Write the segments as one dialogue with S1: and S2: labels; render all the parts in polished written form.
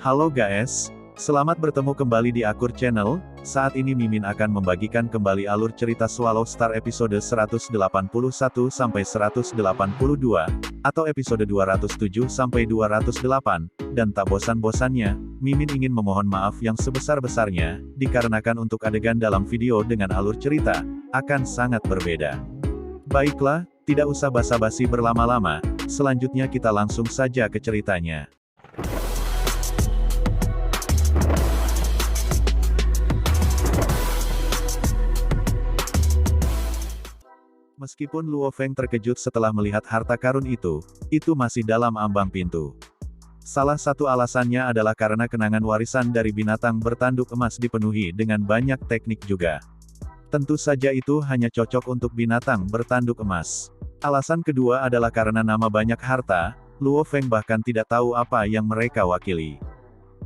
S1: Halo guys, selamat bertemu kembali di Akur Channel. Saat ini Mimin akan membagikan kembali alur cerita Swallow Star episode 181 sampai 182, atau episode 207 sampai 208, dan tak bosan-bosannya, Mimin ingin memohon maaf yang sebesar-besarnya, dikarenakan untuk adegan dalam video dengan alur cerita, akan sangat berbeda. Baiklah, tidak usah basa-basi berlama-lama, selanjutnya kita langsung saja ke ceritanya. Meskipun Luo Feng terkejut setelah melihat harta karun itu masih dalam ambang pintu. Salah satu alasannya adalah karena kenangan warisan dari binatang bertanduk emas dipenuhi dengan banyak teknik juga. Tentu saja itu hanya cocok untuk binatang bertanduk emas. Alasan kedua adalah karena nama banyak harta, Luo Feng bahkan tidak tahu apa yang mereka wakili.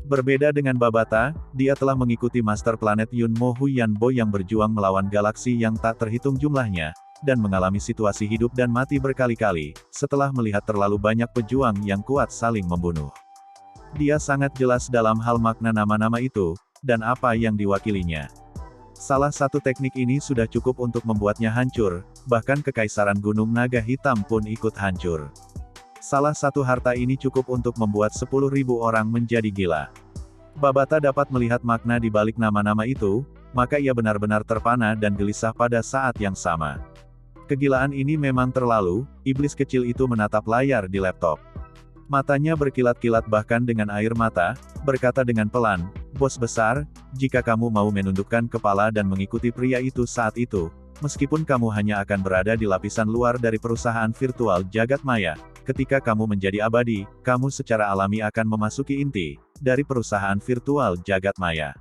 S1: Berbeda dengan Babata, dia telah mengikuti Master Planet Yun Mo Huyanbo yang berjuang melawan galaksi yang tak terhitung jumlahnya, dan mengalami situasi hidup dan mati berkali-kali, setelah melihat terlalu banyak pejuang yang kuat saling membunuh. Dia sangat jelas dalam hal makna nama-nama itu, dan apa yang diwakilinya. Salah satu teknik ini sudah cukup untuk membuatnya hancur, bahkan Kekaisaran Gunung Naga Hitam pun ikut hancur. Salah satu harta ini cukup untuk membuat 10.000 orang menjadi gila. Babata dapat melihat makna di balik nama-nama itu, maka ia benar-benar terpana dan gelisah pada saat yang sama. Kegilaan ini memang terlalu, iblis kecil itu menatap layar di laptop. Matanya berkilat-kilat bahkan dengan air mata, berkata dengan pelan, "Bos besar, jika kamu mau menundukkan kepala dan mengikuti pria itu saat itu, meskipun kamu hanya akan berada di lapisan luar dari perusahaan virtual jagat maya, ketika kamu menjadi abadi, kamu secara alami akan memasuki inti dari perusahaan virtual jagat maya.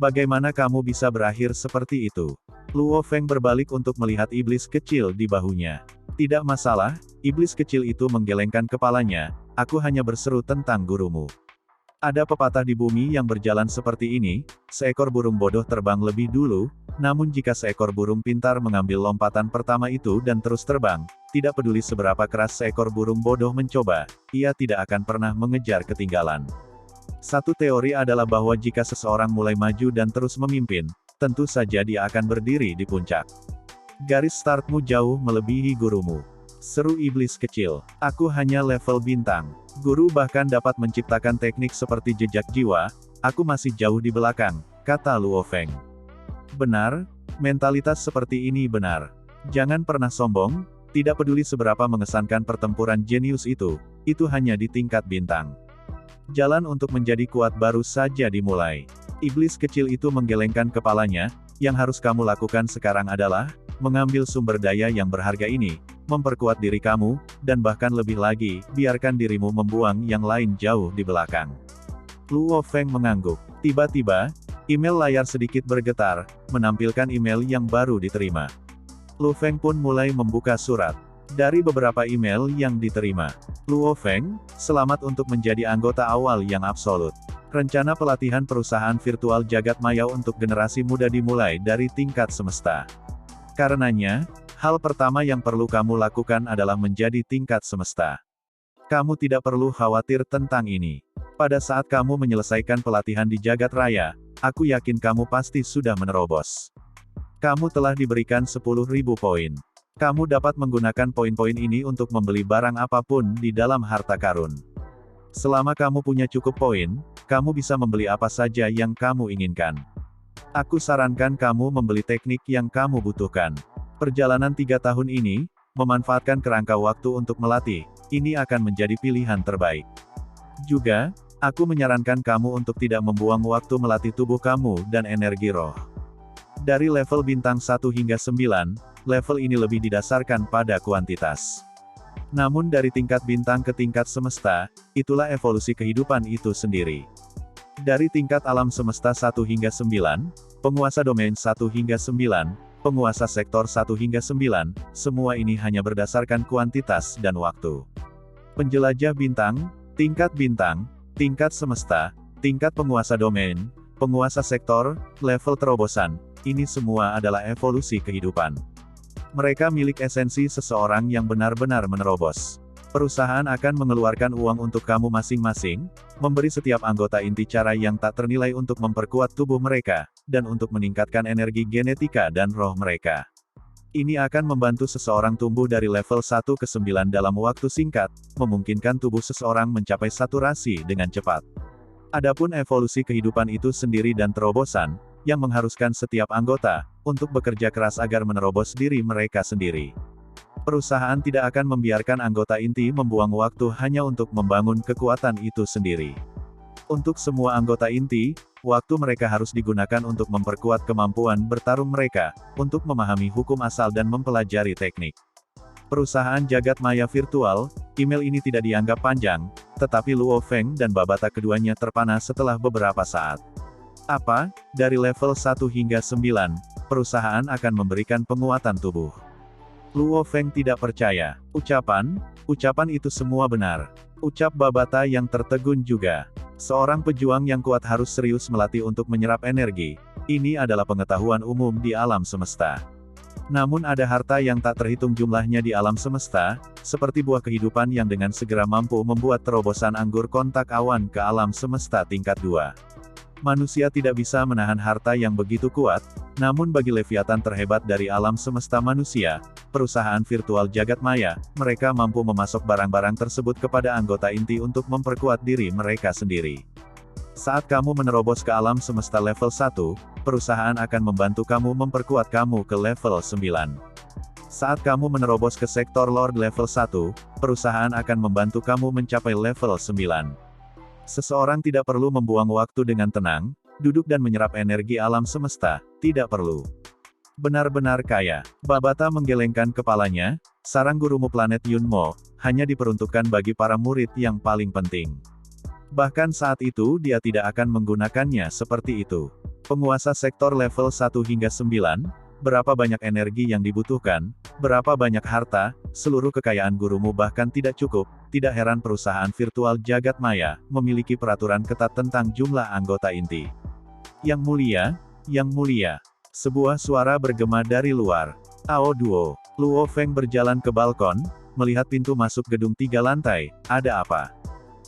S1: Bagaimana kamu bisa berakhir seperti itu?" Luo Feng berbalik untuk melihat iblis kecil di bahunya. "Tidak masalah," iblis kecil itu menggelengkan kepalanya, "aku hanya berseru tentang gurumu. Ada pepatah di bumi yang berjalan seperti ini, seekor burung bodoh terbang lebih dulu, namun jika seekor burung pintar mengambil lompatan pertama itu dan terus terbang, tidak peduli seberapa keras seekor burung bodoh mencoba, ia tidak akan pernah mengejar ketinggalan." Satu teori adalah bahwa jika seseorang mulai maju dan terus memimpin, tentu saja dia akan berdiri di puncak. "Garis startmu jauh melebihi gurumu," seru iblis kecil. "Aku hanya level bintang. Guru bahkan dapat menciptakan teknik seperti jejak jiwa, aku masih jauh di belakang," kata Luo Feng. "Benar, mentalitas seperti ini benar. Jangan pernah sombong, tidak peduli seberapa mengesankan pertempuran jenius itu hanya di tingkat bintang. Jalan untuk menjadi kuat baru saja dimulai." Iblis kecil itu menggelengkan kepalanya, "Yang harus kamu lakukan sekarang adalah, mengambil sumber daya yang berharga ini, memperkuat diri kamu, dan bahkan lebih lagi, biarkan dirimu membuang yang lain jauh di belakang." Luo Feng mengangguk. Tiba-tiba, email layar sedikit bergetar, menampilkan email yang baru diterima. Luo Feng pun mulai membuka surat. Dari beberapa email yang diterima, "Luo Feng, selamat untuk menjadi anggota awal yang absolut. Rencana pelatihan perusahaan virtual jagat maya untuk generasi muda dimulai dari tingkat semesta. Karenanya, hal pertama yang perlu kamu lakukan adalah menjadi tingkat semesta. Kamu tidak perlu khawatir tentang ini. Pada saat kamu menyelesaikan pelatihan di jagat raya, aku yakin kamu pasti sudah menerobos. Kamu telah diberikan 10.000 poin. Kamu dapat menggunakan poin-poin ini untuk membeli barang apapun di dalam harta karun. Selama kamu punya cukup poin, kamu bisa membeli apa saja yang kamu inginkan. Aku sarankan kamu membeli teknik yang kamu butuhkan. Perjalanan 3 tahun ini, memanfaatkan kerangka waktu untuk melatih, ini akan menjadi pilihan terbaik. Juga, aku menyarankan kamu untuk tidak membuang waktu melatih tubuh kamu dan energi roh. Dari level bintang 1 hingga 9, level ini lebih didasarkan pada kuantitas. Namun dari tingkat bintang ke tingkat semesta, itulah evolusi kehidupan itu sendiri. Dari tingkat alam semesta 1 hingga 9, penguasa domain 1 hingga 9, penguasa sektor 1 hingga 9, semua ini hanya berdasarkan kuantitas dan waktu. Penjelajah bintang, tingkat semesta, tingkat penguasa domain, penguasa sektor, level terobosan, ini semua adalah evolusi kehidupan. Mereka milik esensi seseorang yang benar-benar menerobos. Perusahaan akan mengeluarkan uang untuk kamu masing-masing, memberi setiap anggota inti cara yang tak ternilai untuk memperkuat tubuh mereka, dan untuk meningkatkan energi genetika dan roh mereka. Ini akan membantu seseorang tumbuh dari level 1 ke 9 dalam waktu singkat, memungkinkan tubuh seseorang mencapai saturasi dengan cepat. Adapun evolusi kehidupan itu sendiri dan terobosan, yang mengharuskan setiap anggota, untuk bekerja keras agar menerobos diri mereka sendiri. Perusahaan tidak akan membiarkan anggota inti membuang waktu hanya untuk membangun kekuatan itu sendiri. Untuk semua anggota inti, waktu mereka harus digunakan untuk memperkuat kemampuan bertarung mereka, untuk memahami hukum asal dan mempelajari teknik. Perusahaan jagat maya virtual, email ini tidak dianggap panjang, tetapi Luo Feng dan Babata keduanya terpana setelah beberapa saat. Apa? Dari level 1 hingga 9, perusahaan akan memberikan penguatan tubuh. Luo Feng tidak percaya. Ucapan itu semua benar. Ucap Babata yang tertegun juga. Seorang pejuang yang kuat harus serius melatih untuk menyerap energi. Ini adalah pengetahuan umum di alam semesta. Namun ada harta yang tak terhitung jumlahnya di alam semesta, seperti buah kehidupan yang dengan segera mampu membuat terobosan anggur kontak awan ke alam semesta tingkat 2. Manusia tidak bisa menahan harta yang begitu kuat, namun bagi Leviathan terhebat dari alam semesta manusia, perusahaan virtual jagat maya, mereka mampu memasok barang-barang tersebut kepada anggota inti untuk memperkuat diri mereka sendiri. Saat kamu menerobos ke alam semesta level 1, perusahaan akan membantu kamu memperkuat kamu ke level 9. Saat kamu menerobos ke sektor Lord level 1, perusahaan akan membantu kamu mencapai level 9. Seseorang tidak perlu membuang waktu dengan tenang, duduk dan menyerap energi alam semesta, tidak perlu. Benar-benar kaya. Babata menggelengkan kepalanya, sarang gurumu planet Yunmo, hanya diperuntukkan bagi para murid yang paling penting. Bahkan saat itu dia tidak akan menggunakannya seperti itu. Penguasa sektor level 1 hingga 9, berapa banyak energi yang dibutuhkan, berapa banyak harta, seluruh kekayaan gurumu bahkan tidak cukup, tidak heran perusahaan virtual jagat maya, memiliki peraturan ketat tentang jumlah anggota inti. Yang mulia, sebuah suara bergema dari luar. Ao Duo, Luo Feng berjalan ke balkon, melihat pintu masuk gedung 3 lantai, ada apa?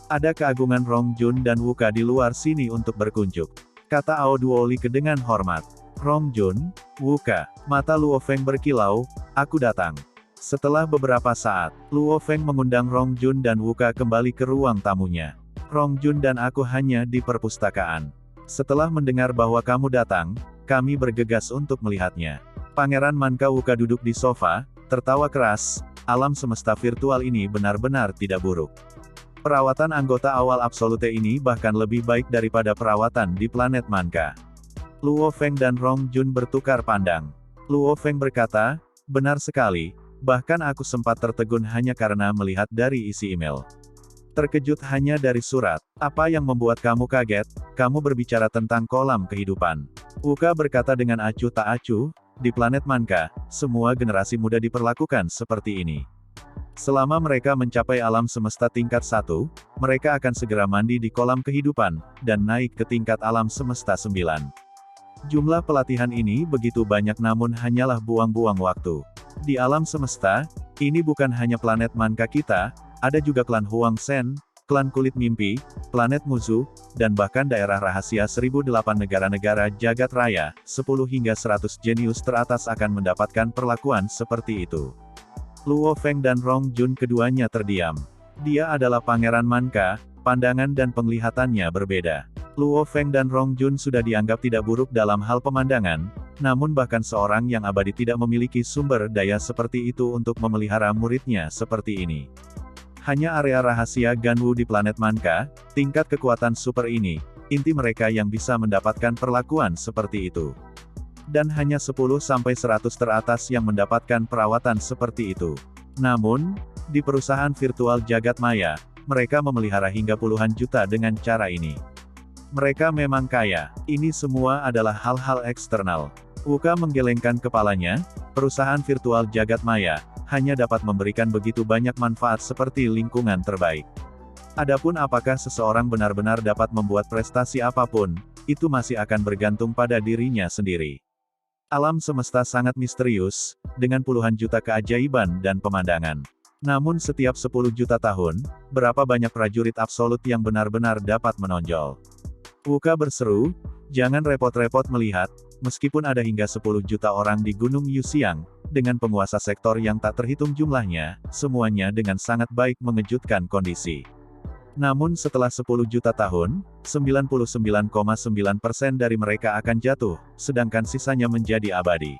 S1: Ada keagungan Rong Jun dan Wuka di luar sini untuk berkunjung, kata Ao Duo Li dengan hormat. Rong Jun, Wuka, mata Luo Feng berkilau, aku datang. Setelah beberapa saat, Luo Feng mengundang Rong Jun dan Wuka kembali ke ruang tamunya. Rong Jun dan aku hanya di perpustakaan. Setelah mendengar bahwa kamu datang, kami bergegas untuk melihatnya. Pangeran Manka Wuka duduk di sofa, tertawa keras, alam semesta virtual ini benar-benar tidak buruk. Perawatan anggota awal Absolute ini bahkan lebih baik daripada perawatan di planet Manka. Luo Feng dan Rong Jun bertukar pandang. Luo Feng berkata, benar sekali, bahkan aku sempat tertegun hanya karena melihat dari isi email. Terkejut hanya dari surat. Apa yang membuat kamu kaget? Kamu berbicara tentang kolam kehidupan. Wuka berkata dengan acuh tak acuh, di planet Manka, semua generasi muda diperlakukan seperti ini. Selama mereka mencapai alam semesta tingkat 1, mereka akan segera mandi di kolam kehidupan, dan naik ke tingkat alam semesta 9. Jumlah pelatihan ini begitu banyak namun hanyalah buang-buang waktu. Di alam semesta, ini bukan hanya planet Manka kita, ada juga klan Huang Shen, klan kulit mimpi, planet Muzu, dan bahkan daerah rahasia 1008 negara-negara jagat raya, 10 hingga 100 jenius teratas akan mendapatkan perlakuan seperti itu. Luo Feng dan Rong Jun keduanya terdiam. Dia adalah Pangeran Manka, pandangan dan penglihatannya berbeda. Luo Feng dan Rong Jun sudah dianggap tidak buruk dalam hal pemandangan, namun bahkan seorang yang abadi tidak memiliki sumber daya seperti itu untuk memelihara muridnya seperti ini. Hanya area rahasia Ganwu di planet Manka, tingkat kekuatan super ini, inti mereka yang bisa mendapatkan perlakuan seperti itu. Dan hanya 10-100 teratas yang mendapatkan perawatan seperti itu. Namun, di perusahaan virtual jagat maya, mereka memelihara hingga puluhan juta dengan cara ini. Mereka memang kaya. Ini semua adalah hal-hal eksternal. Wuka menggelengkan kepalanya, perusahaan virtual jagat maya, hanya dapat memberikan begitu banyak manfaat seperti lingkungan terbaik. Adapun apakah seseorang benar-benar dapat membuat prestasi apapun, itu masih akan bergantung pada dirinya sendiri. Alam semesta sangat misterius, dengan puluhan juta keajaiban dan pemandangan. Namun setiap 10 juta tahun, berapa banyak prajurit absolut yang benar-benar dapat menonjol? Wuka berseru, jangan repot-repot melihat, meskipun ada hingga 10 juta orang di Gunung Yuxiang, dengan penguasa sektor yang tak terhitung jumlahnya, semuanya dengan sangat baik mengejutkan kondisi. Namun setelah 10 juta tahun, 99,9% dari mereka akan jatuh, sedangkan sisanya menjadi abadi.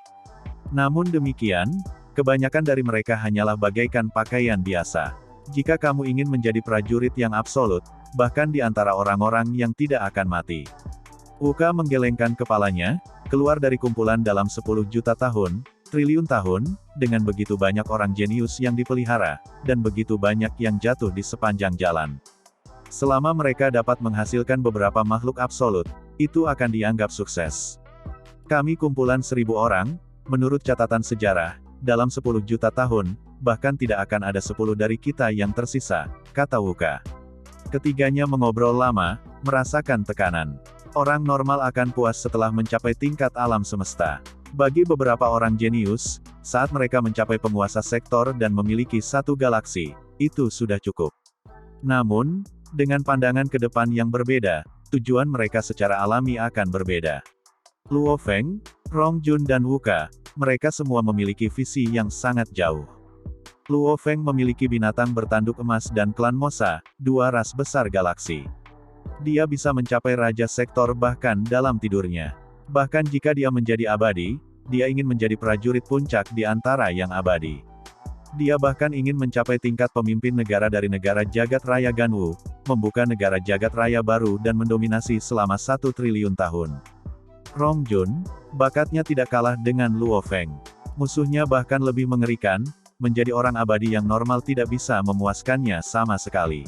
S1: Namun demikian, kebanyakan dari mereka hanyalah bagaikan pakaian biasa. Jika kamu ingin menjadi prajurit yang absolut, bahkan di antara orang-orang yang tidak akan mati. Wuka menggelengkan kepalanya, keluar dari kumpulan dalam 10 juta tahun, triliun tahun, dengan begitu banyak orang jenius yang dipelihara, dan begitu banyak yang jatuh di sepanjang jalan. Selama mereka dapat menghasilkan beberapa makhluk absolut, itu akan dianggap sukses. Kami kumpulan 1000 orang, menurut catatan sejarah, dalam 10 juta tahun, bahkan tidak akan ada 10 dari kita yang tersisa, kata Wuka. Ketiganya mengobrol lama, merasakan tekanan. Orang normal akan puas setelah mencapai tingkat alam semesta. Bagi beberapa orang jenius, saat mereka mencapai penguasa sektor dan memiliki satu galaksi, itu sudah cukup. Namun, dengan pandangan ke depan yang berbeda, tujuan mereka secara alami akan berbeda. Luo Feng, Rong Jun dan Wuka, mereka semua memiliki visi yang sangat jauh. Luo Feng memiliki binatang bertanduk emas dan klan Mosa, dua ras besar galaksi. Dia bisa mencapai raja sektor bahkan dalam tidurnya. Bahkan jika dia menjadi abadi, dia ingin menjadi prajurit puncak di antara yang abadi. Dia bahkan ingin mencapai tingkat pemimpin negara dari negara jagat raya Ganwu, membuka negara jagat raya baru dan mendominasi selama 1 triliun tahun. Rong Jun, bakatnya tidak kalah dengan Luo Feng. Musuhnya bahkan lebih mengerikan, menjadi orang abadi yang normal tidak bisa memuaskannya sama sekali.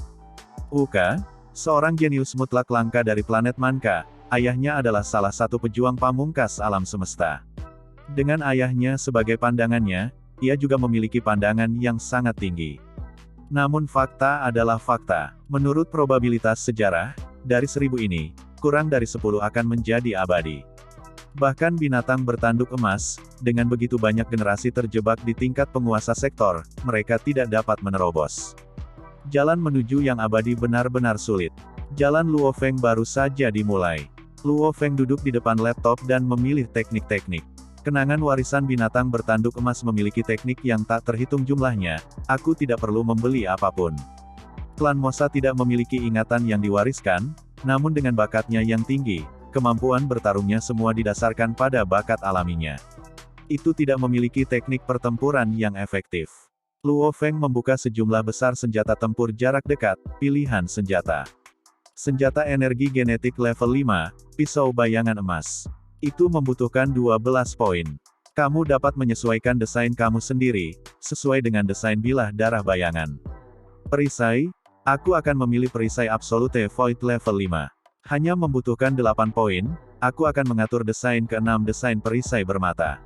S1: Wuka, seorang jenius mutlak langka dari planet Manka, ayahnya adalah salah satu pejuang pamungkas alam semesta. Dengan ayahnya sebagai pandangannya, ia juga memiliki pandangan yang sangat tinggi. Namun fakta adalah fakta. Menurut probabilitas sejarah, dari 1000 ini, kurang dari 10 akan menjadi abadi. Bahkan binatang bertanduk emas, dengan begitu banyak generasi terjebak di tingkat penguasa sektor, mereka tidak dapat menerobos. Jalan menuju yang abadi benar-benar sulit. Jalan Luo Feng baru saja dimulai. Luo Feng duduk di depan laptop dan memilih teknik-teknik. Kenangan warisan binatang bertanduk emas memiliki teknik yang tak terhitung jumlahnya, aku tidak perlu membeli apapun. Klan Mosa tidak memiliki ingatan yang diwariskan, namun dengan bakatnya yang tinggi, kemampuan bertarungnya semua didasarkan pada bakat alaminya. Itu tidak memiliki teknik pertempuran yang efektif. Luo Feng membuka sejumlah besar senjata tempur jarak dekat, pilihan senjata. Senjata energi genetik level 5, pisau bayangan emas. Itu membutuhkan 12 poin. Kamu dapat menyesuaikan desain kamu sendiri, sesuai dengan desain bilah darah bayangan. Perisai, aku akan memilih perisai Absolute Void level 5. Hanya membutuhkan 8 poin, aku akan mengatur desain ke-6 desain perisai bermata.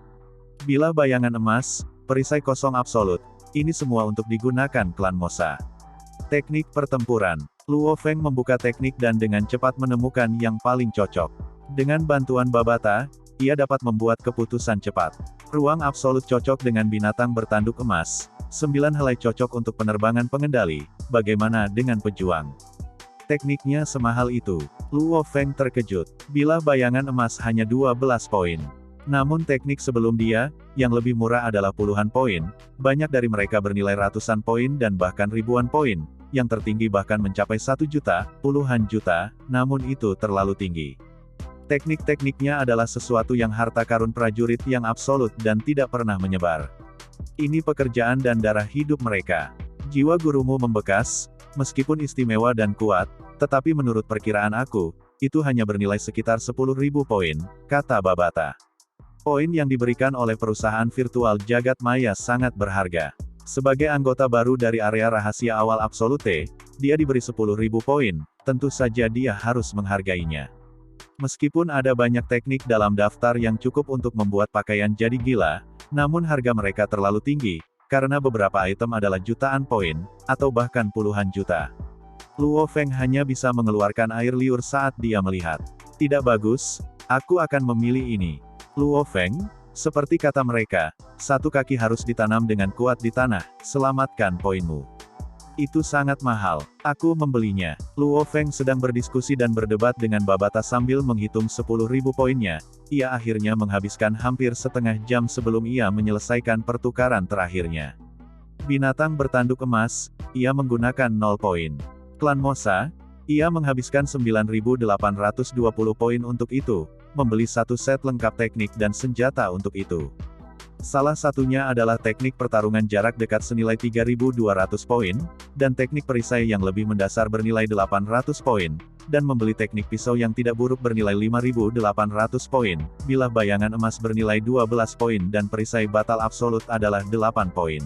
S1: Bilah bayangan emas, perisai kosong absolut, ini semua untuk digunakan klan Mosa. Teknik pertempuran. Luo Feng membuka teknik dan dengan cepat menemukan yang paling cocok. Dengan bantuan Babata, ia dapat membuat keputusan cepat. Ruang absolut cocok dengan binatang bertanduk emas, 9 helai cocok untuk penerbangan pengendali, bagaimana dengan pejuang? Tekniknya semahal itu. Luo Feng terkejut. Bilah bayangan emas hanya 12 poin. Namun teknik sebelum dia, yang lebih murah adalah puluhan poin, banyak dari mereka bernilai ratusan poin dan bahkan ribuan poin, yang tertinggi bahkan mencapai 1 juta, puluhan juta, namun itu terlalu tinggi. Teknik-tekniknya adalah sesuatu yang harta karun prajurit yang absolut dan tidak pernah menyebar. Ini pekerjaan dan darah hidup mereka. Jiwa gurumu membekas, meskipun istimewa dan kuat, tetapi menurut perkiraan aku, itu hanya bernilai sekitar 10.000 poin, kata Babata. Poin yang diberikan oleh perusahaan virtual jagat maya sangat berharga. Sebagai anggota baru dari area rahasia awal Absolute, dia diberi 10.000 poin, tentu saja dia harus menghargainya. Meskipun ada banyak teknik dalam daftar yang cukup untuk membuat pakaian jadi gila, namun harga mereka terlalu tinggi, karena beberapa item adalah jutaan poin, atau bahkan puluhan juta. Luo Feng hanya bisa mengeluarkan air liur saat dia melihat. Tidak bagus, aku akan memilih ini. Luo Feng, Seperti kata mereka, satu kaki harus ditanam dengan kuat di tanah, selamatkan poinmu. Itu sangat mahal. Aku membelinya. Luo Feng sedang berdiskusi dan berdebat dengan Babata sambil menghitung 10.000 poinnya. Ia akhirnya menghabiskan hampir setengah jam sebelum ia menyelesaikan pertukaran terakhirnya. Binatang bertanduk emas, ia menggunakan 0 poin. Klan Mosa, ia menghabiskan 9.820 poin untuk itu, membeli satu set lengkap teknik dan senjata untuk itu. Salah satunya adalah teknik pertarungan jarak dekat senilai 3.200 poin, dan teknik perisai yang lebih mendasar bernilai 800 poin, dan membeli teknik pisau yang tidak buruk bernilai 5.800 poin, bilah bayangan emas bernilai 12 poin dan perisai batal absolut adalah 8 poin.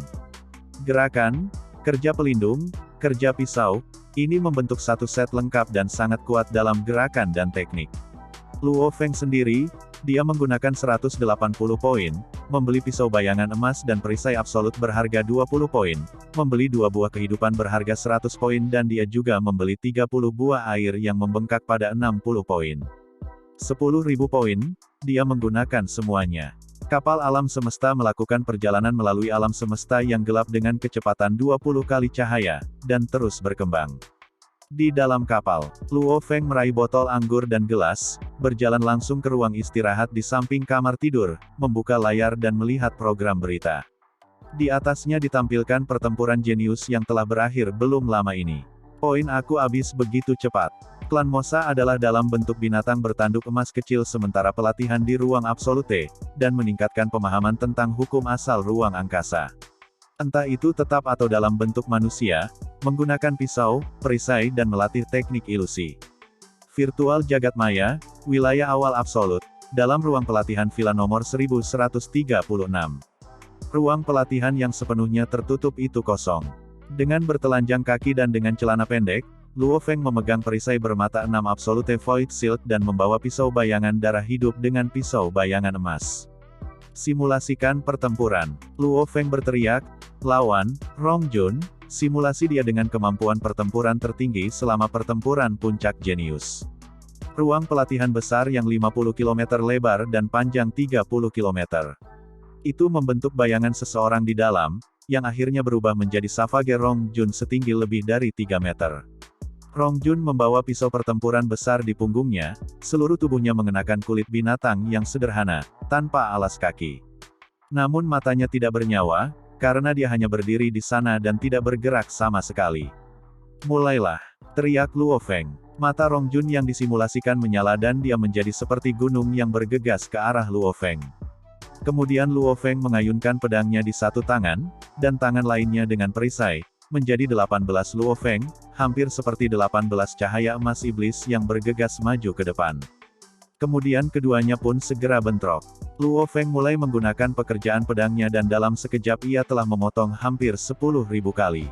S1: Gerakan, kerja pelindung, kerja pisau, ini membentuk satu set lengkap dan sangat kuat dalam gerakan dan teknik. Luo Feng sendiri, dia menggunakan 180 poin, membeli pisau bayangan emas dan perisai absolut berharga 20 poin, membeli 2 buah kehidupan berharga 100 poin dan dia juga membeli 30 buah air yang membengkak pada 60 poin. 10.000 poin, dia menggunakan semuanya. Kapal alam semesta melakukan perjalanan melalui alam semesta yang gelap dengan kecepatan 20 kali cahaya, dan terus berkembang. Di dalam kapal, Luo Feng meraih botol anggur dan gelas, berjalan langsung ke ruang istirahat di samping kamar tidur, membuka layar dan melihat program berita. Di atasnya ditampilkan pertempuran jenius yang telah berakhir belum lama ini. Poin aku habis begitu cepat. Klan Mosa adalah dalam bentuk binatang bertanduk emas kecil sementara pelatihan di ruang absolute, dan meningkatkan pemahaman tentang hukum asal ruang angkasa. Entah itu tetap atau dalam bentuk manusia, menggunakan pisau, perisai dan melatih teknik ilusi. Virtual Jagat Maya, wilayah awal absolut, dalam ruang pelatihan villa nomor 1136. Ruang pelatihan yang sepenuhnya tertutup itu kosong. Dengan bertelanjang kaki dan dengan celana pendek, Luo Feng memegang perisai bermata 6 Absolute Void Shield dan membawa pisau bayangan darah hidup dengan pisau bayangan emas. Simulasikan pertempuran. Luo Feng berteriak, lawan, Rongjun, simulasi dia dengan kemampuan pertempuran tertinggi selama pertempuran puncak jenius. Ruang pelatihan besar yang 50 km lebar dan panjang 30 km. Itu membentuk bayangan seseorang di dalam, yang akhirnya berubah menjadi Savage Rongjun setinggi lebih dari 3 meter. Rongjun membawa pisau pertempuran besar di punggungnya, seluruh tubuhnya mengenakan kulit binatang yang sederhana, tanpa alas kaki. Namun matanya tidak bernyawa, karena dia hanya berdiri di sana dan tidak bergerak sama sekali. Mulailah, teriak Luo Feng. Mata Rongjun yang disimulasikan menyala dan dia menjadi seperti gunung yang bergegas ke arah Luo Feng. Kemudian Luo Feng mengayunkan pedangnya di satu tangan, dan tangan lainnya dengan perisai, menjadi 18 Luo Feng, hampir seperti 18 cahaya emas iblis yang bergegas maju ke depan. Kemudian keduanya pun segera bentrok. Luo Feng mulai menggunakan pekerjaan pedangnya dan dalam sekejap ia telah memotong hampir 10.000 kali.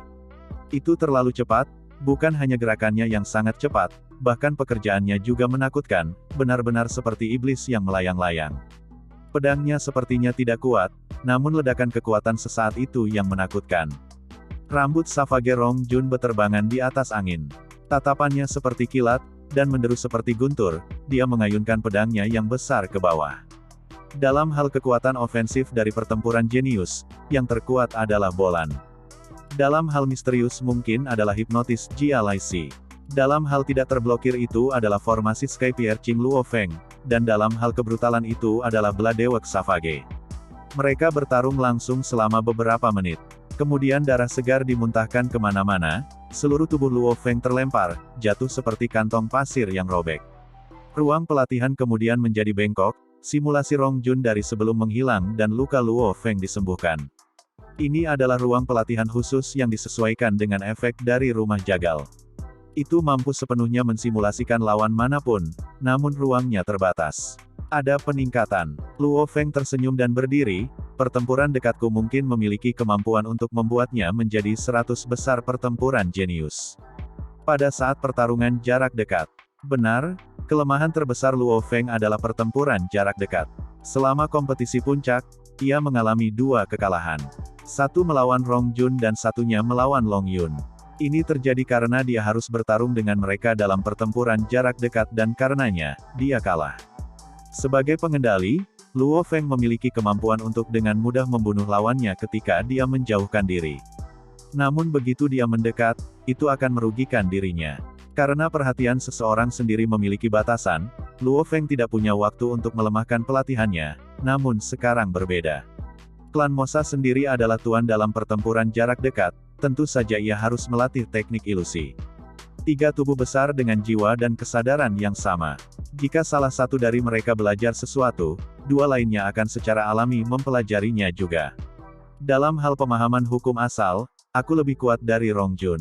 S1: Itu terlalu cepat, bukan hanya gerakannya yang sangat cepat, bahkan pekerjaannya juga menakutkan, benar-benar seperti iblis yang melayang-layang. Pedangnya sepertinya tidak kuat, namun ledakan kekuatan sesaat itu yang menakutkan. Rambut Savage Rongjun beterbangan di atas angin. Tatapannya seperti kilat, dan menderu seperti guntur, dia mengayunkan pedangnya yang besar ke bawah. Dalam hal kekuatan ofensif dari pertempuran jenius, yang terkuat adalah Bolan. Dalam hal misterius mungkin adalah hipnotis GLIC. Dalam hal tidak terblokir itu adalah formasi Sky Piercing Luo Feng, dan dalam hal kebrutalan itu adalah Bladewek Savage. Mereka bertarung langsung selama beberapa menit. Kemudian darah segar dimuntahkan kemana-mana, seluruh tubuh Luo Feng terlempar, jatuh seperti kantong pasir yang robek. Ruang pelatihan kemudian menjadi bengkok, simulasi Rongjun dari sebelum menghilang dan luka Luo Feng disembuhkan. Ini adalah ruang pelatihan khusus yang disesuaikan dengan efek dari rumah jagal. Itu mampu sepenuhnya mensimulasikan lawan manapun, namun ruangnya terbatas. Ada peningkatan. Luo Feng tersenyum dan berdiri, pertempuran dekatku mungkin memiliki kemampuan untuk membuatnya menjadi 100 besar pertempuran jenius. Pada saat pertarungan jarak dekat. Benar, kelemahan terbesar Luo Feng adalah pertempuran jarak dekat. Selama kompetisi puncak, ia mengalami 2 kekalahan. Satu melawan Rongjun dan satunya melawan Long Yun. Ini terjadi karena dia harus bertarung dengan mereka dalam pertempuran jarak dekat dan karenanya, dia kalah. Sebagai pengendali, Luo Feng memiliki kemampuan untuk dengan mudah membunuh lawannya ketika dia menjauhkan diri. Namun begitu dia mendekat, itu akan merugikan dirinya. Karena perhatian seseorang sendiri memiliki batasan, Luo Feng tidak punya waktu untuk melemahkan pelatihannya, namun sekarang berbeda. Klan Mosa sendiri adalah tuan dalam pertempuran jarak dekat, tentu saja ia harus melatih teknik ilusi. 3 tubuh besar dengan jiwa dan kesadaran yang sama. Jika salah satu dari mereka belajar sesuatu, 2 lainnya akan secara alami mempelajarinya juga. Dalam hal pemahaman hukum asal, aku lebih kuat dari Rong Jun.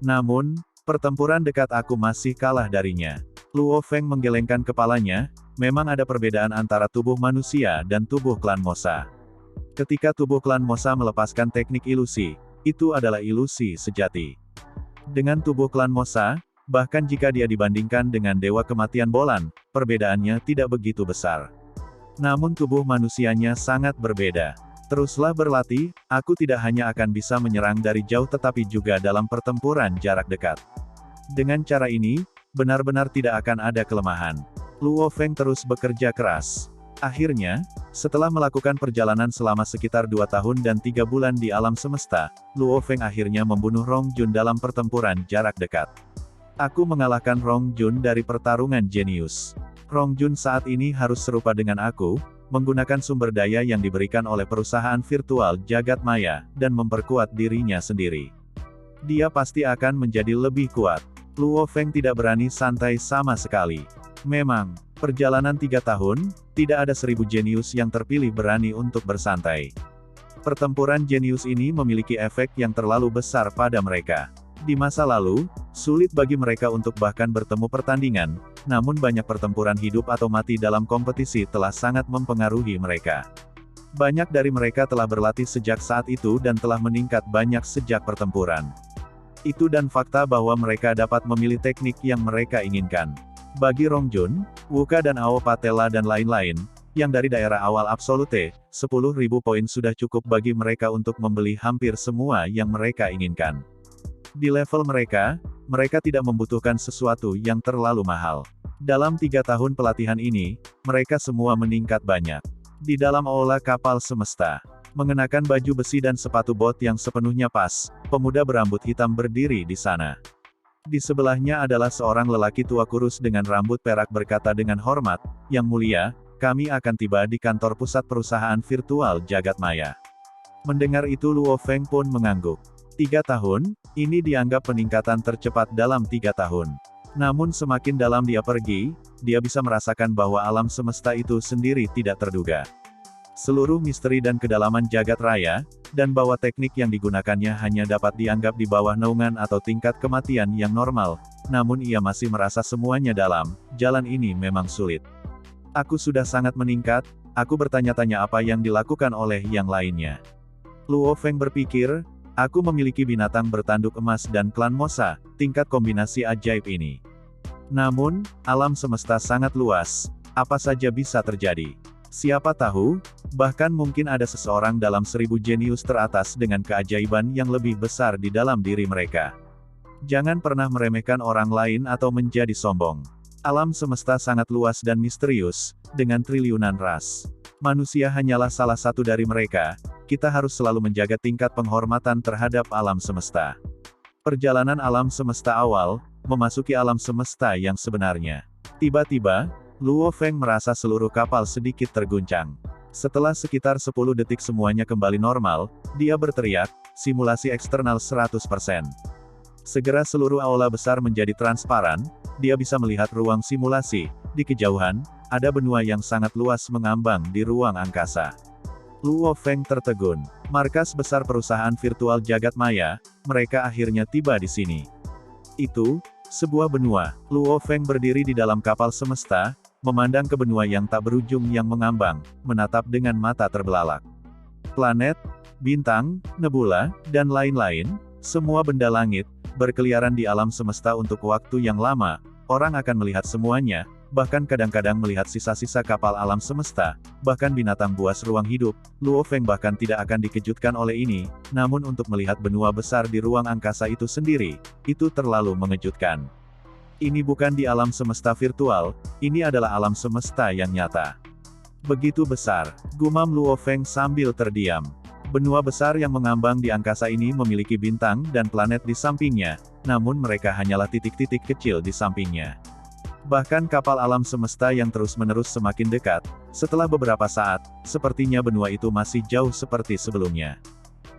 S1: Namun, pertempuran dekat aku masih kalah darinya. Luo Feng menggelengkan kepalanya, memang ada perbedaan antara tubuh manusia dan tubuh klan Mosa. Ketika tubuh klan Mosa melepaskan teknik ilusi, itu adalah ilusi sejati. Dengan tubuh klan Mosa, bahkan jika dia dibandingkan dengan Dewa Kematian Bolan, perbedaannya tidak begitu besar. Namun tubuh manusianya sangat berbeda. Teruslah berlatih, aku tidak hanya akan bisa menyerang dari jauh tetapi juga dalam pertempuran jarak dekat. Dengan cara ini, benar-benar tidak akan ada kelemahan. Luo Feng terus bekerja keras. Akhirnya, setelah melakukan perjalanan selama sekitar 2 tahun dan 3 bulan di alam semesta, Luo Feng akhirnya membunuh Rong Jun dalam pertempuran jarak dekat. Aku mengalahkan Rong Jun dari pertarungan jenius. Rong Jun saat ini harus serupa dengan aku, menggunakan sumber daya yang diberikan oleh perusahaan virtual jagat maya, dan memperkuat dirinya sendiri. Dia pasti akan menjadi lebih kuat. Luo Feng tidak berani santai sama sekali. Memang, perjalanan 3 tahun, tidak ada 1000 jenius yang terpilih berani untuk bersantai. Pertempuran jenius ini memiliki efek yang terlalu besar pada mereka. Di masa lalu, sulit bagi mereka untuk bahkan bertemu pertandingan, namun banyak pertempuran hidup atau mati dalam kompetisi telah sangat mempengaruhi mereka. Banyak dari mereka telah berlatih sejak saat itu dan telah meningkat banyak sejak pertempuran. Itu dan fakta bahwa mereka dapat memilih teknik yang mereka inginkan. Bagi Rong Jun, Wuka dan Ao Patela dan lain-lain, yang dari daerah awal absolute, 10.000 poin sudah cukup bagi mereka untuk membeli hampir semua yang mereka inginkan. Di level mereka, mereka tidak membutuhkan sesuatu yang terlalu mahal. Dalam 3 tahun pelatihan ini, mereka semua meningkat banyak. Di dalam aula kapal semesta, mengenakan baju besi dan sepatu bot yang sepenuhnya pas, pemuda berambut hitam berdiri di sana. Di sebelahnya adalah seorang lelaki tua kurus dengan rambut perak berkata dengan hormat, "Yang mulia, kami akan tiba di kantor pusat perusahaan virtual jagat maya." Mendengar itu Luo Feng pun mengangguk. 3 tahun, ini dianggap peningkatan tercepat dalam 3 tahun. Namun semakin dalam dia pergi, dia bisa merasakan bahwa alam semesta itu sendiri tidak terduga. Seluruh misteri dan kedalaman jagat raya, dan bahwa teknik yang digunakannya hanya dapat dianggap di bawah naungan atau tingkat kematian yang normal, namun ia masih merasa semuanya dalam, jalan ini memang sulit. Aku sudah sangat meningkat, aku bertanya-tanya apa yang dilakukan oleh yang lainnya. Luo Feng berpikir, aku memiliki binatang bertanduk emas dan klan Mosa, tingkat kombinasi ajaib ini. Namun, alam semesta sangat luas, apa saja bisa terjadi. Siapa tahu, bahkan mungkin ada seseorang dalam 1000 jenius teratas dengan keajaiban yang lebih besar di dalam diri mereka. Jangan pernah meremehkan orang lain atau menjadi sombong. Alam semesta sangat luas dan misterius, dengan triliunan ras. Manusia hanyalah salah satu dari mereka, kita harus selalu menjaga tingkat penghormatan terhadap alam semesta. Perjalanan alam semesta awal, memasuki alam semesta yang sebenarnya. Tiba-tiba, Luo Feng merasa seluruh kapal sedikit terguncang. Setelah sekitar 10 detik semuanya kembali normal, dia berteriak, simulasi eksternal 100%. Segera seluruh aula besar menjadi transparan, dia bisa melihat ruang simulasi. Di kejauhan, ada benua yang sangat luas mengambang di ruang angkasa. Luo Feng tertegun. Markas besar perusahaan virtual jagat maya, mereka akhirnya tiba di sini. Itu, sebuah benua. Luo Feng berdiri di dalam kapal semesta, memandang ke benua yang tak berujung yang mengambang, menatap dengan mata terbelalak. Planet, bintang, nebula, dan lain-lain, semua benda langit, berkeliaran di alam semesta untuk waktu yang lama, orang akan melihat semuanya, bahkan kadang-kadang melihat sisa-sisa kapal alam semesta, bahkan binatang buas ruang hidup. Luo Feng bahkan tidak akan dikejutkan oleh ini, namun untuk melihat benua besar di ruang angkasa itu sendiri, itu terlalu mengejutkan. Ini bukan di alam semesta virtual, ini adalah alam semesta yang nyata. Begitu besar, gumam Luo Feng sambil terdiam. Benua besar yang mengambang di angkasa ini memiliki bintang dan planet di sampingnya, namun mereka hanyalah titik-titik kecil di sampingnya. Bahkan kapal alam semesta yang terus-menerus semakin dekat, setelah beberapa saat, sepertinya benua itu masih jauh seperti sebelumnya.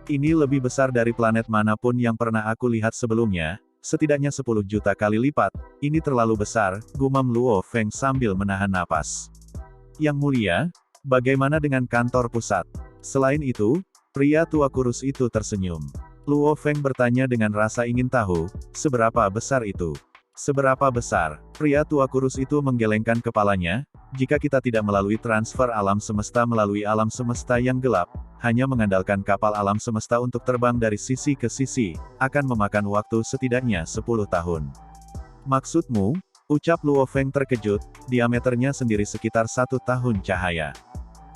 S1: Ini lebih besar dari planet manapun yang pernah aku lihat sebelumnya, setidaknya 10 juta kali lipat. Ini terlalu besar, gumam Luo Feng sambil menahan napas. Yang mulia, bagaimana dengan kantor pusat? Selain itu, pria tua kurus itu tersenyum. Luo Feng bertanya dengan rasa ingin tahu, seberapa besar itu? Seberapa besar? Pria tua kurus itu menggelengkan kepalanya. Jika kita tidak melalui transfer alam semesta melalui alam semesta yang gelap, hanya mengandalkan kapal alam semesta untuk terbang dari sisi ke sisi, akan memakan waktu setidaknya 10 tahun. Maksudmu? Ucap Luo Feng terkejut, diameternya sendiri sekitar 1 tahun cahaya.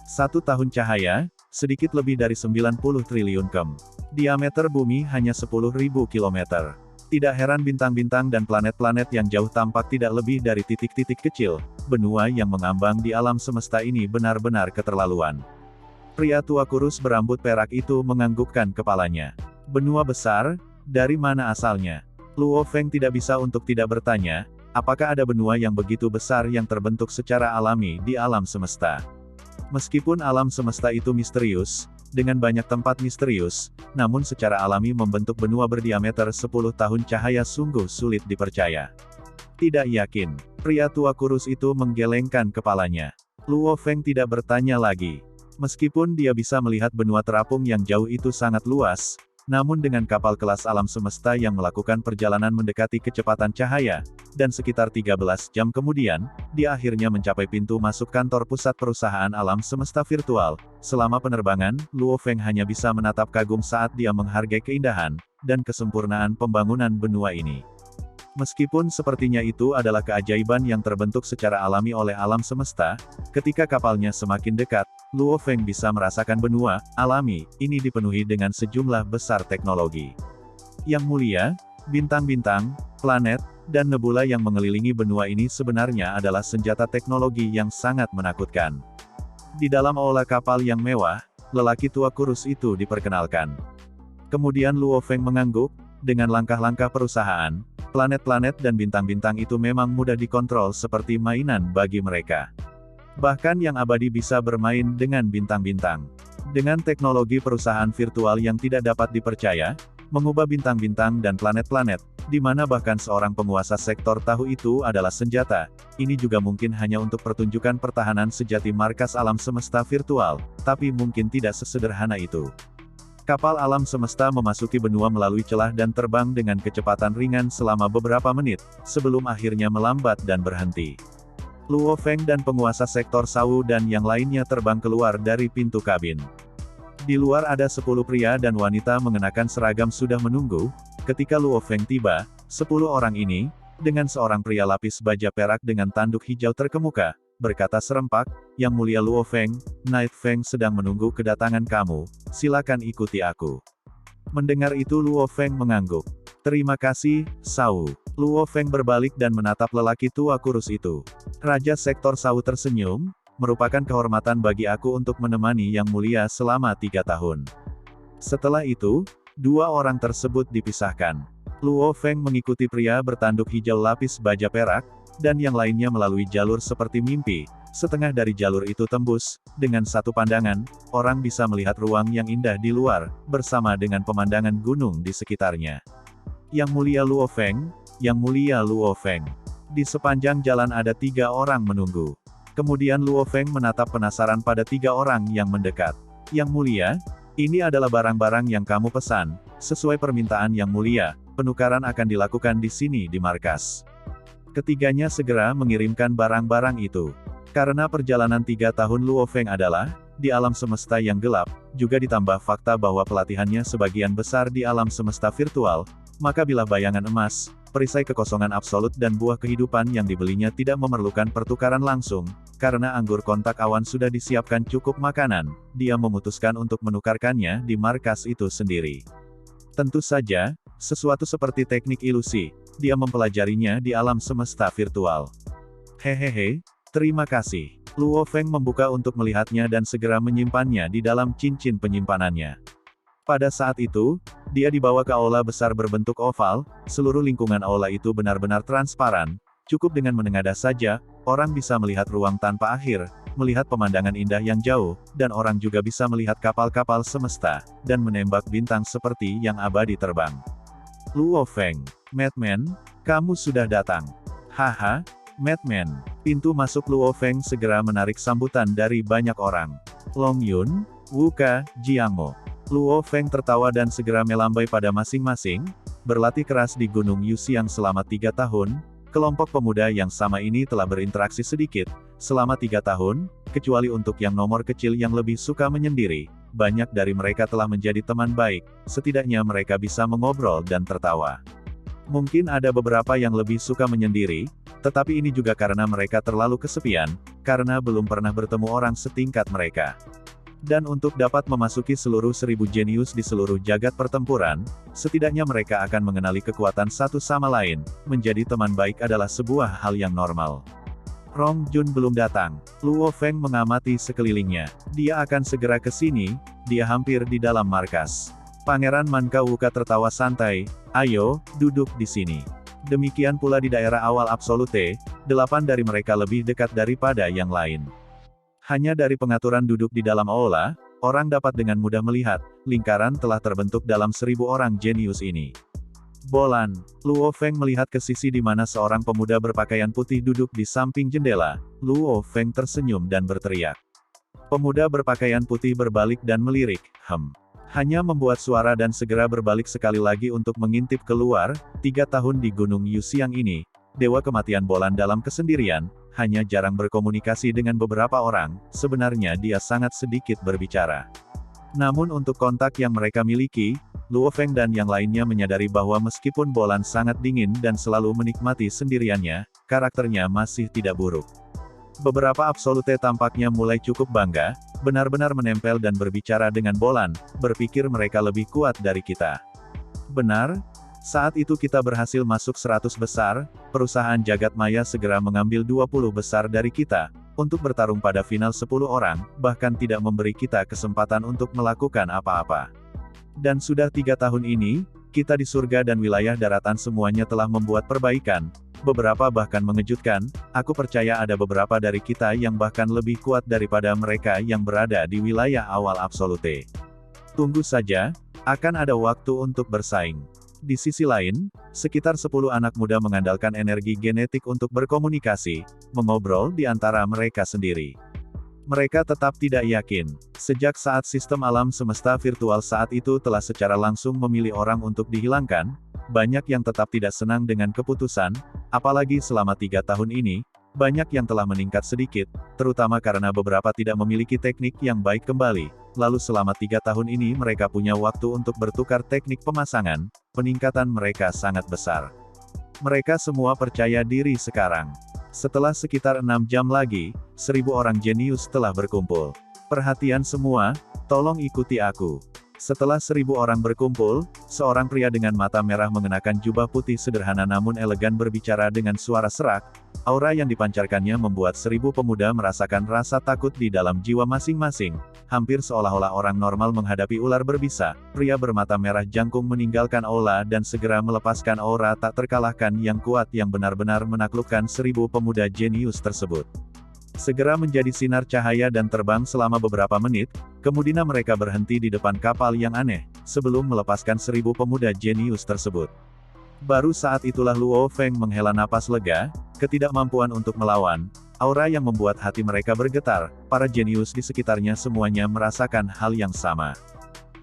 S1: 1 tahun cahaya, sedikit lebih dari 90 triliun km. Diameter bumi hanya 10.000 kilometer. Tidak heran bintang-bintang dan planet-planet yang jauh tampak tidak lebih dari titik-titik kecil. Benua yang mengambang di alam semesta ini benar-benar keterlaluan. Pria tua kurus berambut perak itu menganggukkan kepalanya. Benua besar? Dari mana asalnya? Luo Feng tidak bisa untuk tidak bertanya, apakah ada benua yang begitu besar yang terbentuk secara alami di alam semesta? Meskipun alam semesta itu misterius, dengan banyak tempat misterius, namun secara alami membentuk benua berdiameter 10 tahun cahaya sungguh sulit dipercaya. Tidak yakin. Pria tua kurus itu menggelengkan kepalanya. Luo Feng tidak bertanya lagi. Meskipun dia bisa melihat benua terapung yang jauh itu sangat luas, namun dengan kapal kelas alam semesta yang melakukan perjalanan mendekati kecepatan cahaya, dan sekitar 13 jam kemudian, dia akhirnya mencapai pintu masuk kantor pusat perusahaan alam semesta virtual. Selama penerbangan, Luo Feng hanya bisa menatap kagum saat dia menghargai keindahan dan kesempurnaan pembangunan benua ini. Meskipun sepertinya itu adalah keajaiban yang terbentuk secara alami oleh alam semesta, ketika kapalnya semakin dekat, Luo Feng bisa merasakan benua alami ini dipenuhi dengan sejumlah besar teknologi. Yang mulia, bintang-bintang, planet, dan nebula yang mengelilingi benua ini sebenarnya adalah senjata teknologi yang sangat menakutkan. Di dalam aula kapal yang mewah, lelaki tua kurus itu diperkenalkan. Kemudian Luo Feng mengangguk, dengan langkah-langkah perusahaan, planet-planet dan bintang-bintang itu memang mudah dikontrol seperti mainan bagi mereka. Bahkan yang abadi bisa bermain dengan bintang-bintang. Dengan teknologi perusahaan virtual yang tidak dapat dipercaya, mengubah bintang-bintang dan planet-planet, di mana bahkan seorang penguasa sektor tahu itu adalah senjata, ini juga mungkin hanya untuk pertunjukan pertahanan sejati markas alam semesta virtual, tapi mungkin tidak sesederhana itu. Kapal alam semesta memasuki benua melalui celah dan terbang dengan kecepatan ringan selama beberapa menit, sebelum akhirnya melambat dan berhenti. Luo Feng dan penguasa sektor Shao dan yang lainnya terbang keluar dari pintu kabin. Di luar ada 10 pria dan wanita mengenakan seragam sudah menunggu. Ketika Luo Feng tiba, 10 orang ini, dengan seorang pria lapis baja perak dengan tanduk hijau terkemuka, berkata serempak, "Yang mulia Luo Feng, Night Feng sedang menunggu kedatangan kamu, silakan ikuti aku." Mendengar itu Luo Feng mengangguk. "Terima kasih, Shao." Luo Feng berbalik dan menatap lelaki tua kurus itu. Raja sektor Shao tersenyum, "Merupakan kehormatan bagi aku untuk menemani Yang Mulia selama 3 tahun." Setelah itu, 2 orang tersebut dipisahkan. Luo Feng mengikuti pria bertanduk hijau lapis baja perak, dan yang lainnya melalui jalur seperti mimpi. Setengah dari jalur itu tembus, dengan satu pandangan, orang bisa melihat ruang yang indah di luar, bersama dengan pemandangan gunung di sekitarnya. Yang mulia Luo Feng, Yang mulia Luo Feng. Di sepanjang jalan ada 3 orang menunggu. Kemudian Luo Feng menatap penasaran pada 3 orang yang mendekat. "Yang mulia, ini adalah barang-barang yang kamu pesan, sesuai permintaan Yang mulia, penukaran akan dilakukan di sini di markas." Ketiganya segera mengirimkan barang-barang itu. Karena perjalanan 3 tahun Luo Feng adalah, di alam semesta yang gelap, juga ditambah fakta bahwa pelatihannya sebagian besar di alam semesta virtual, maka bilah bayangan emas, perisai kekosongan absolut dan buah kehidupan yang dibelinya tidak memerlukan pertukaran langsung, karena anggur kontak awan sudah disiapkan cukup makanan, dia memutuskan untuk menukarkannya di markas itu sendiri. Tentu saja, sesuatu seperti teknik ilusi, dia mempelajarinya di alam semesta virtual. Hehehe, terima kasih. Luo Feng membuka untuk melihatnya dan segera menyimpannya di dalam cincin penyimpanannya. Pada saat itu, dia dibawa ke aula besar berbentuk oval, seluruh lingkungan aula itu benar-benar transparan, cukup dengan menengadah saja, orang bisa melihat ruang tanpa akhir, melihat pemandangan indah yang jauh, dan orang juga bisa melihat kapal-kapal semesta, dan menembak bintang seperti yang abadi terbang. Luo Feng, Madman, kamu sudah datang. Haha, Madman. Pintu masuk Luo Feng segera menarik sambutan dari banyak orang. Long Yun, Wu Ka, Jiangmo. Luo Feng tertawa dan segera melambai pada masing-masing, berlatih keras di Gunung Yuxiang selama 3 tahun, kelompok pemuda yang sama ini telah berinteraksi sedikit, selama 3 tahun, kecuali untuk yang nomor kecil yang lebih suka menyendiri, banyak dari mereka telah menjadi teman baik, setidaknya mereka bisa mengobrol dan tertawa. Mungkin ada beberapa yang lebih suka menyendiri, tetapi ini juga karena mereka terlalu kesepian, karena belum pernah bertemu orang setingkat mereka. Dan untuk dapat memasuki seluruh 1000 jenius di seluruh jagat pertempuran, setidaknya mereka akan mengenali kekuatan satu sama lain, menjadi teman baik adalah sebuah hal yang normal. Rong Jun belum datang. Luo Feng mengamati sekelilingnya. Dia akan segera ke sini, dia hampir di dalam markas. Pangeran Manka Wuka tertawa santai, ayo, duduk di sini. Demikian pula di daerah awal Absolute, 8 dari mereka lebih dekat daripada yang lain. Hanya dari pengaturan duduk di dalam aula, orang dapat dengan mudah melihat, lingkaran telah terbentuk dalam 1000 orang jenius ini. Bolan, Luo Feng melihat ke sisi di mana seorang pemuda berpakaian putih duduk di samping jendela. Luo Feng tersenyum dan berteriak. Pemuda berpakaian putih berbalik dan melirik, hanya membuat suara dan segera berbalik sekali lagi untuk mengintip keluar, 3 tahun di Gunung Yuxiang ini, Dewa Kematian Bolan dalam kesendirian, hanya jarang berkomunikasi dengan beberapa orang, sebenarnya dia sangat sedikit berbicara. Namun untuk kontak yang mereka miliki, Luo Feng dan yang lainnya menyadari bahwa meskipun Bolan sangat dingin dan selalu menikmati sendiriannya, karakternya masih tidak buruk. Beberapa absolute tampaknya mulai cukup bangga, benar-benar menempel dan berbicara dengan Bolan, berpikir mereka lebih kuat dari kita. Benar? Saat itu kita berhasil masuk 100 besar, perusahaan jagat maya segera mengambil 20 besar dari kita, untuk bertarung pada final 10 orang, bahkan tidak memberi kita kesempatan untuk melakukan apa-apa. Dan sudah 3 tahun ini, kita di surga dan wilayah daratan semuanya telah membuat perbaikan, beberapa bahkan mengejutkan, aku percaya ada beberapa dari kita yang bahkan lebih kuat daripada mereka yang berada di wilayah awal Absolute. Tunggu saja, akan ada waktu untuk bersaing. Di sisi lain, sekitar 10 anak muda mengandalkan energi genetik untuk berkomunikasi, mengobrol di antara mereka sendiri. Mereka tetap tidak yakin. Sejak saat sistem alam semesta virtual saat itu telah secara langsung memilih orang untuk dihilangkan, banyak yang tetap tidak senang dengan keputusan, apalagi selama 3 tahun ini, banyak yang telah meningkat sedikit, terutama karena beberapa tidak memiliki teknik yang baik kembali. Lalu selama 3 tahun ini mereka punya waktu untuk bertukar teknik pemasangan, peningkatan mereka sangat besar. Mereka semua percaya diri sekarang. Setelah sekitar 6 jam lagi, 1000 orang jenius telah berkumpul. Perhatian semua, tolong ikuti aku. Setelah 1000 orang berkumpul, seorang pria dengan mata merah mengenakan jubah putih sederhana namun elegan berbicara dengan suara serak, aura yang dipancarkannya membuat 1000 pemuda merasakan rasa takut di dalam jiwa masing-masing, hampir seolah-olah orang normal menghadapi ular berbisa. Pria bermata merah jangkung meninggalkan aula dan segera melepaskan aura tak terkalahkan yang kuat yang benar-benar menaklukkan 1000 pemuda jenius tersebut. Segera menjadi sinar cahaya dan terbang selama beberapa menit, kemudian mereka berhenti di depan kapal yang aneh, sebelum melepaskan 1000 pemuda jenius tersebut. Baru saat itulah Luo Feng menghela napas lega, ketidakmampuan untuk melawan, aura yang membuat hati mereka bergetar, para jenius di sekitarnya semuanya merasakan hal yang sama.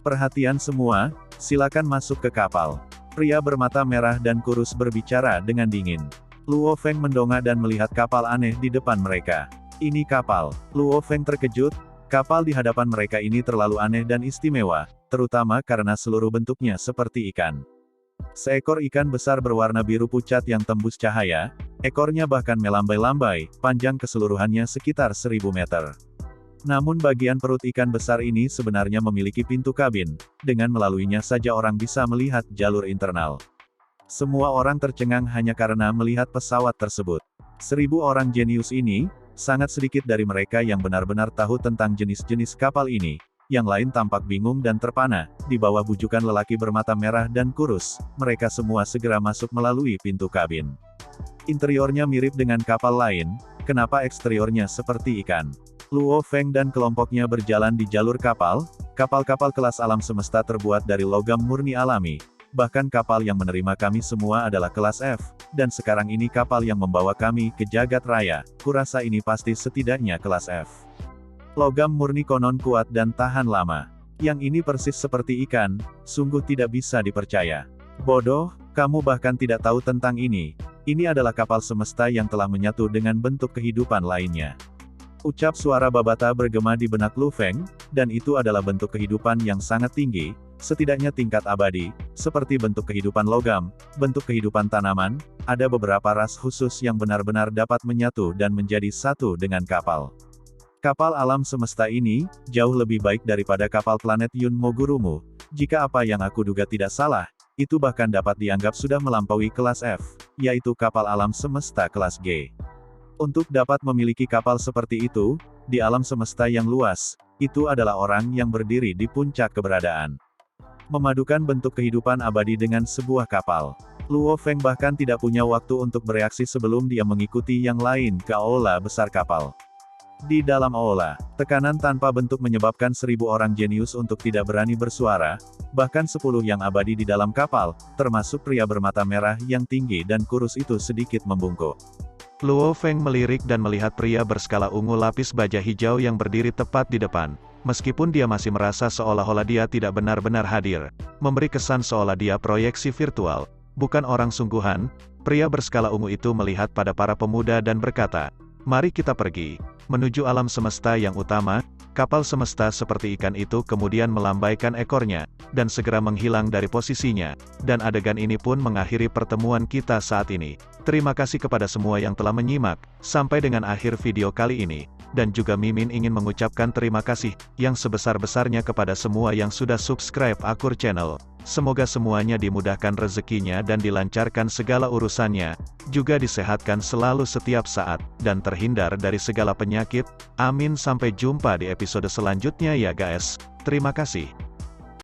S1: Perhatian semua, silakan masuk ke kapal. Pria bermata merah dan kurus berbicara dengan dingin. Luo Feng mendongak dan melihat kapal aneh di depan mereka. Ini kapal. Luo Feng terkejut, kapal di hadapan mereka ini terlalu aneh dan istimewa, terutama karena seluruh bentuknya seperti ikan. Seekor ikan besar berwarna biru pucat yang tembus cahaya, ekornya bahkan melambai-lambai, panjang keseluruhannya sekitar 1000 meter. Namun bagian perut ikan besar ini sebenarnya memiliki pintu kabin, dengan melaluinya saja orang bisa melihat jalur internal. Semua orang tercengang hanya karena melihat pesawat tersebut. 1000 orang jenius ini, Sangat sedikit dari mereka yang benar-benar tahu tentang jenis-jenis kapal ini. Yang lain tampak bingung dan terpana. Di bawah bujukan lelaki bermata merah dan kurus, mereka semua segera masuk melalui pintu kabin. Interiornya mirip dengan kapal lain, kenapa eksteriornya seperti ikan? Luo Feng dan kelompoknya berjalan di jalur kapal. Kapal-kapal kelas alam semesta terbuat dari logam murni alami. Bahkan kapal yang menerima kami semua adalah kelas F, dan sekarang ini kapal yang membawa kami ke jagat raya. Kurasa ini pasti setidaknya kelas F. Logam murni konon kuat dan tahan lama. Yang ini persis seperti ikan, sungguh tidak bisa dipercaya. Bodoh, kamu bahkan tidak tahu tentang ini. Ini adalah kapal semesta yang telah menyatu dengan bentuk kehidupan lainnya. Ucap suara Babata bergema di benak Lu Feng, dan itu adalah bentuk kehidupan yang sangat tinggi, setidaknya tingkat abadi, seperti bentuk kehidupan logam, bentuk kehidupan tanaman, ada beberapa ras khusus yang benar-benar dapat menyatu dan menjadi satu dengan kapal. Kapal alam semesta ini, jauh lebih baik daripada kapal planet Yun Mogurumu. Jika apa yang aku duga tidak salah, itu bahkan dapat dianggap sudah melampaui kelas F, yaitu kapal alam semesta kelas G. Untuk dapat memiliki kapal seperti itu, di alam semesta yang luas, itu adalah orang yang berdiri di puncak keberadaan. Memadukan bentuk kehidupan abadi dengan sebuah kapal. Luo Feng bahkan tidak punya waktu untuk bereaksi sebelum dia mengikuti yang lain ke aula besar kapal. Di dalam aula, tekanan tanpa bentuk menyebabkan 1000 orang jenius untuk tidak berani bersuara, bahkan 10 yang abadi di dalam kapal, termasuk pria bermata merah yang tinggi dan kurus itu sedikit membungkuk.
S2: Luo Feng melirik dan melihat pria berskala ungu lapis baja hijau yang berdiri tepat di depan. Meskipun dia masih merasa seolah-olah dia tidak benar-benar hadir, memberi kesan seolah dia proyeksi virtual, bukan orang sungguhan, pria berskala ungu itu melihat pada para pemuda dan berkata, "Mari kita pergi, menuju alam semesta yang utama." Kapal semesta seperti ikan itu kemudian melambaikan ekornya, dan segera menghilang dari posisinya, dan adegan ini pun mengakhiri pertemuan kita saat ini. Terima kasih kepada semua yang telah menyimak, sampai dengan akhir video kali ini. Dan juga Mimin ingin mengucapkan terima kasih, yang sebesar-besarnya kepada semua yang sudah subscribe Akur Channel. Semoga semuanya dimudahkan rezekinya dan dilancarkan segala urusannya, juga disehatkan selalu setiap saat, dan terhindar dari segala penyakit. Amin. Sampai jumpa di episode selanjutnya ya guys. Terima kasih.